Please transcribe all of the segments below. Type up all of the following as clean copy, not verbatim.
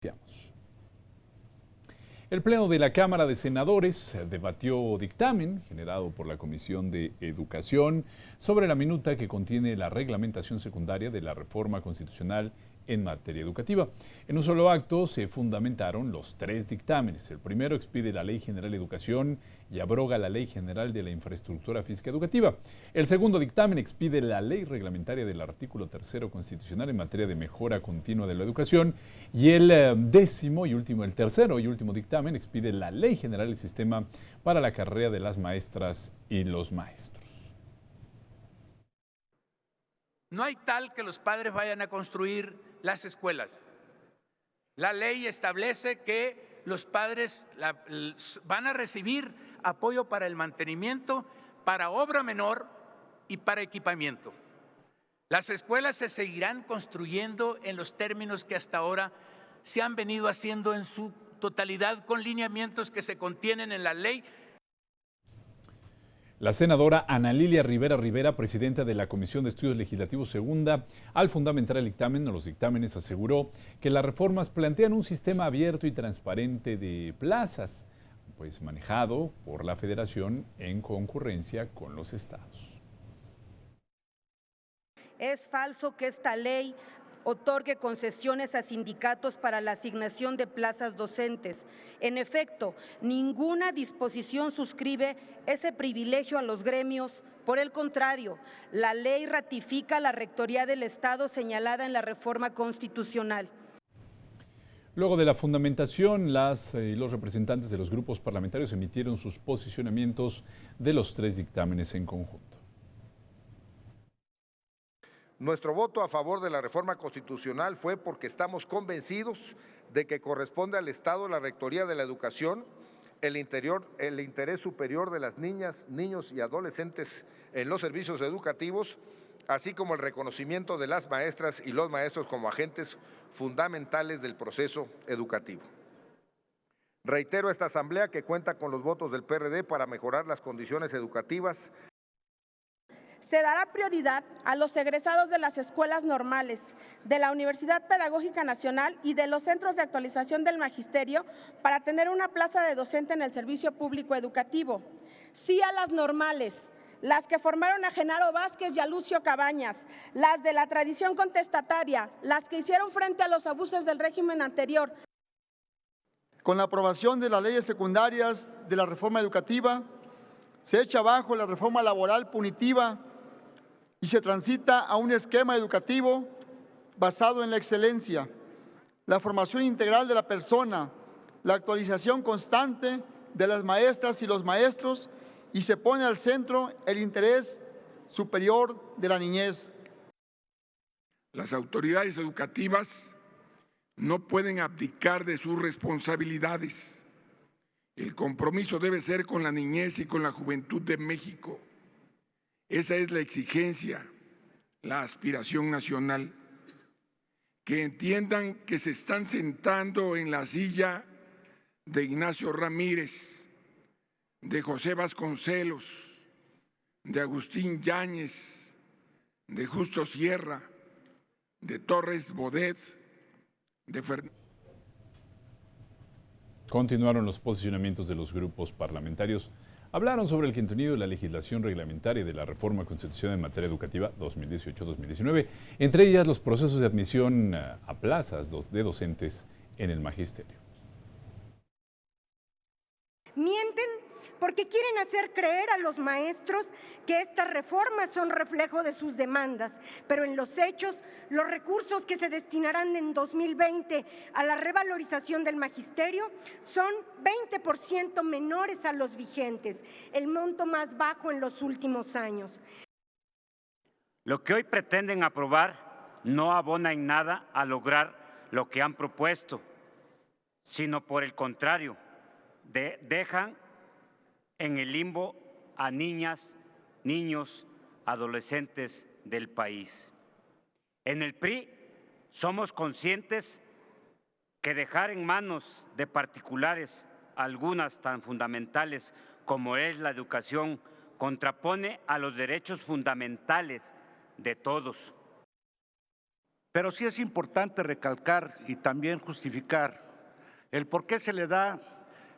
Iniciamos. El Pleno de la Cámara de Senadores debatió dictamen generado por la Comisión de Educación sobre la minuta que contiene la reglamentación secundaria de la reforma constitucional en materia educativa. En un solo acto se fundamentaron los tres dictámenes. El primero expide la Ley General de Educación y abroga la Ley General de la Infraestructura Física Educativa. El segundo dictamen expide la Ley Reglamentaria del artículo 3 constitucional en materia de mejora continua de la educación. Y el tercero y último dictamen expide la Ley General del Sistema para la carrera de las maestras y los maestros. No hay tal que los padres vayan a construir las escuelas. La ley establece que los padres van a recibir apoyo para el mantenimiento, para obra menor y para equipamiento. Las escuelas se seguirán construyendo en los términos que hasta ahora se han venido haciendo en su totalidad, con lineamientos que se contienen en la ley. La senadora Ana Lilia Rivera Rivera, presidenta de la Comisión de Estudios Legislativos Segunda, al fundamentar el dictamen o los dictámenes, aseguró que las reformas plantean un sistema abierto y transparente de plazas, pues manejado por la Federación en concurrencia con los estados. Es falso que esta ley otorgue concesiones a sindicatos para la asignación de plazas docentes. En efecto, ninguna disposición suscribe ese privilegio a los gremios. Por el contrario, la ley ratifica la rectoría del Estado señalada en la reforma constitucional. Luego de la fundamentación, las y los representantes de los grupos parlamentarios emitieron sus posicionamientos de los tres dictámenes en conjunto. Nuestro voto a favor de la reforma constitucional fue porque estamos convencidos de que corresponde al Estado la rectoría de la educación, el interés superior de las niñas, niños y adolescentes en los servicios educativos, así como el reconocimiento de las maestras y los maestros como agentes fundamentales del proceso educativo. Reitero a esta Asamblea que cuenta con los votos del PRD para mejorar las condiciones educativas. Se dará prioridad a los egresados de las escuelas normales, de la Universidad Pedagógica Nacional y de los centros de actualización del magisterio para tener una plaza de docente en el servicio público educativo. Sí a las normales, las que formaron a Genaro Vázquez y a Lucio Cabañas, las de la tradición contestataria, las que hicieron frente a los abusos del régimen anterior. Con la aprobación de las leyes secundarias de la reforma educativa, se echa abajo la reforma laboral punitiva y se transita a un esquema educativo basado en la excelencia, la formación integral de la persona, la actualización constante de las maestras y los maestros, y se pone al centro el interés superior de la niñez. Las autoridades educativas no pueden abdicar de sus responsabilidades. El compromiso debe ser con la niñez y con la juventud de México. Esa es la exigencia, la aspiración nacional. Que entiendan que se están sentando en la silla de Ignacio Ramírez, de José Vasconcelos, de Agustín Yáñez, de Justo Sierra, de Torres Bodet, de Fernando. Continuaron los posicionamientos de los grupos parlamentarios. Hablaron sobre el contenido de la legislación reglamentaria de la reforma constitucional en materia educativa 2018-2019, entre ellas los procesos de admisión a plazas de docentes en el magisterio. Mienten porque quieren hacer creer a los maestros que estas reformas son reflejo de sus demandas, pero en los hechos, los recursos que se destinarán en 2020 a la revalorización del magisterio son 20% menores a los vigentes, el monto más bajo en los últimos años. Lo que hoy pretenden aprobar no abona en nada a lograr lo que han propuesto, sino por el contrario, dejan en el limbo a niñas, niños, adolescentes del país. En el PRI somos conscientes que dejar en manos de particulares algunas tan fundamentales como es la educación contrapone a los derechos fundamentales de todos. Pero sí es importante recalcar y también justificar el por qué se le da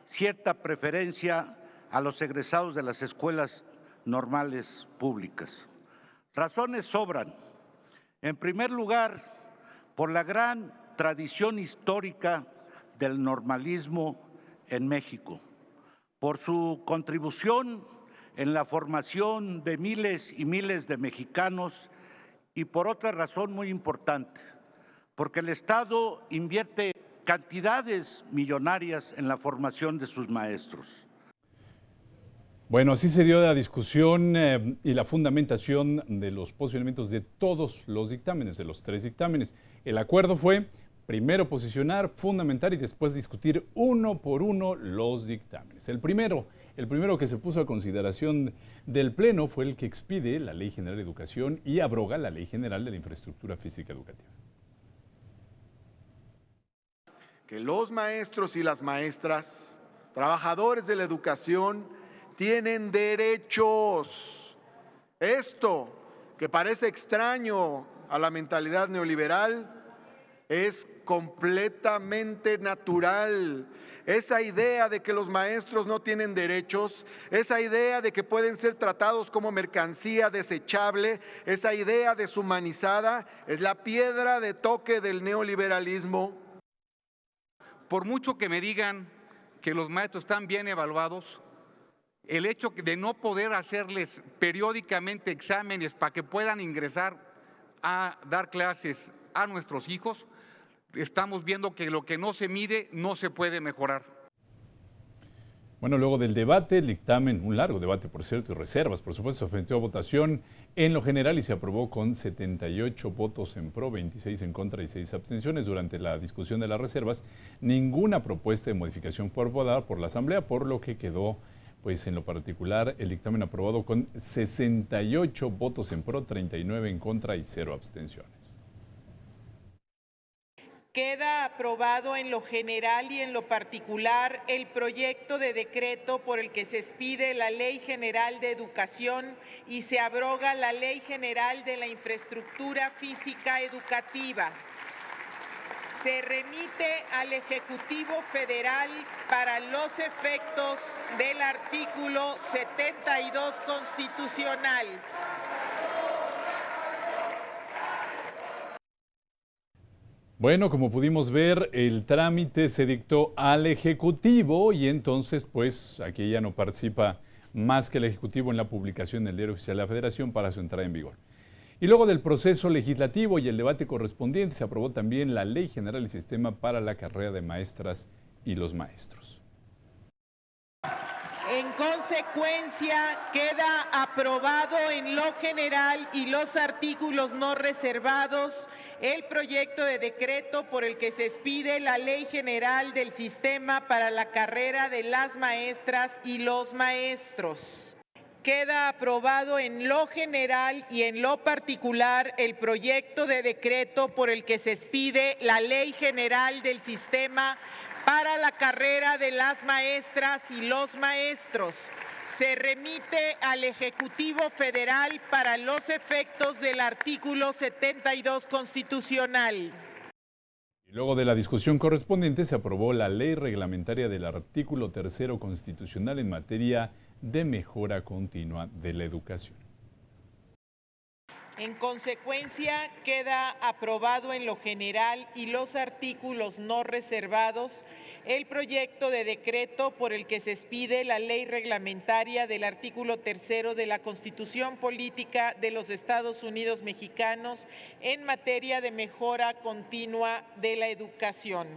cierta preferencia a los egresados de las escuelas normales públicas. Razones sobran. En primer lugar, por la gran tradición histórica del normalismo en México, por su contribución en la formación de miles y miles de mexicanos y por otra razón muy importante, porque el Estado invierte cantidades millonarias en la formación de sus maestros. Bueno, así se dio la discusión y la fundamentación de los posicionamientos de todos los dictámenes, de los 3 dictámenes. El acuerdo fue primero posicionar, fundamentar y después discutir uno por uno los dictámenes. El primero que se puso a consideración del Pleno fue el que expide la Ley General de Educación y abroga la Ley General de la Infraestructura Física Educativa. Que los maestros y las maestras, trabajadores de la educación, tienen derechos. Esto, que parece extraño a la mentalidad neoliberal, es completamente natural. Esa idea de que los maestros no tienen derechos, esa idea de que pueden ser tratados como mercancía desechable, esa idea deshumanizada, es la piedra de toque del neoliberalismo. Por mucho que me digan que los maestros están bien evaluados, el hecho de no poder hacerles periódicamente exámenes para que puedan ingresar a dar clases a nuestros hijos, estamos viendo que lo que no se mide no se puede mejorar. Bueno, luego del debate, el dictamen, un largo debate por cierto, y reservas, por supuesto, se sometió a votación en lo general y se aprobó con 78 votos en pro, 26 en contra y 6 abstenciones. Durante la discusión de las reservas, ninguna propuesta de modificación fue aprobada por la Asamblea, por lo que quedó, pues en lo particular, el dictamen aprobado con 68 votos en pro, 39 en contra y 0 abstenciones. Queda aprobado en lo general y en lo particular el proyecto de decreto por el que se expide la Ley General de Educación y se abroga la Ley General de la Infraestructura Física Educativa. Se remite al Ejecutivo Federal para los efectos del artículo 72 constitucional. Bueno, como pudimos ver, el trámite se dictó al Ejecutivo y entonces, pues, aquí ya no participa más que el Ejecutivo en la publicación del Diario Oficial de la Federación para su entrada en vigor. Y luego del proceso legislativo y el debate correspondiente, se aprobó también la Ley General del Sistema para la Carrera de Maestras y los Maestros. En consecuencia, queda aprobado en lo general y los artículos no reservados el proyecto de decreto por el que se expide la Ley General del Sistema para la Carrera de las Maestras y los Maestros. Queda aprobado en lo general y en lo particular el proyecto de decreto por el que se expide la Ley General del Sistema para la Carrera de las Maestras y los Maestros. Se remite al Ejecutivo Federal para los efectos del artículo 72 constitucional. Y luego de la discusión correspondiente se aprobó la ley reglamentaria del artículo 3 constitucional en materia de mejora continua de la educación. En consecuencia, queda aprobado en lo general y los artículos no reservados el proyecto de decreto por el que se expide la ley reglamentaria del artículo 3 de la Constitución Política de los Estados Unidos Mexicanos en materia de mejora continua de la educación.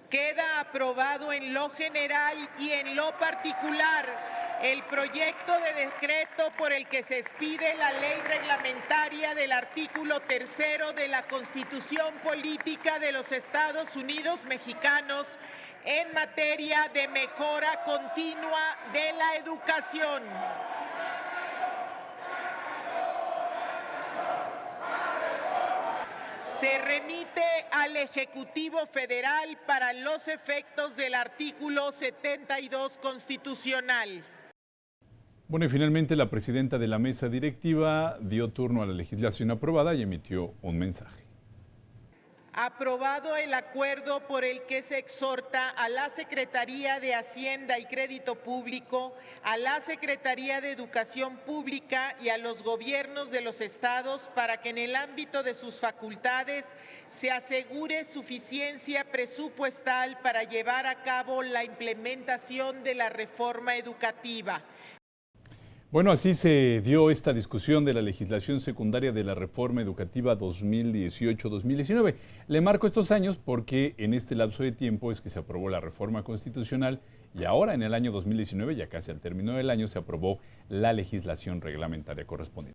Queda aprobado en lo general y en lo particular el proyecto de decreto por el que se expide la ley reglamentaria del artículo 3 de la Constitución Política de los Estados Unidos Mexicanos en materia de mejora continua de la educación. Se remite al Ejecutivo Federal para los efectos del artículo 72 constitucional. Bueno, y finalmente la presidenta de la mesa directiva dio turno a la legislación aprobada y emitió un mensaje. aprobado el acuerdo por el que se exhorta a la Secretaría de Hacienda y Crédito Público, a la Secretaría de Educación Pública y a los gobiernos de los estados para que en el ámbito de sus facultades se asegure suficiencia presupuestal para llevar a cabo la implementación de la reforma educativa. Bueno, así se dio esta discusión de la legislación secundaria de la reforma educativa 2018-2019. Le marco estos años porque en este lapso de tiempo es que se aprobó la reforma constitucional y ahora en el año 2019, ya casi al término del año, se aprobó la legislación reglamentaria correspondiente.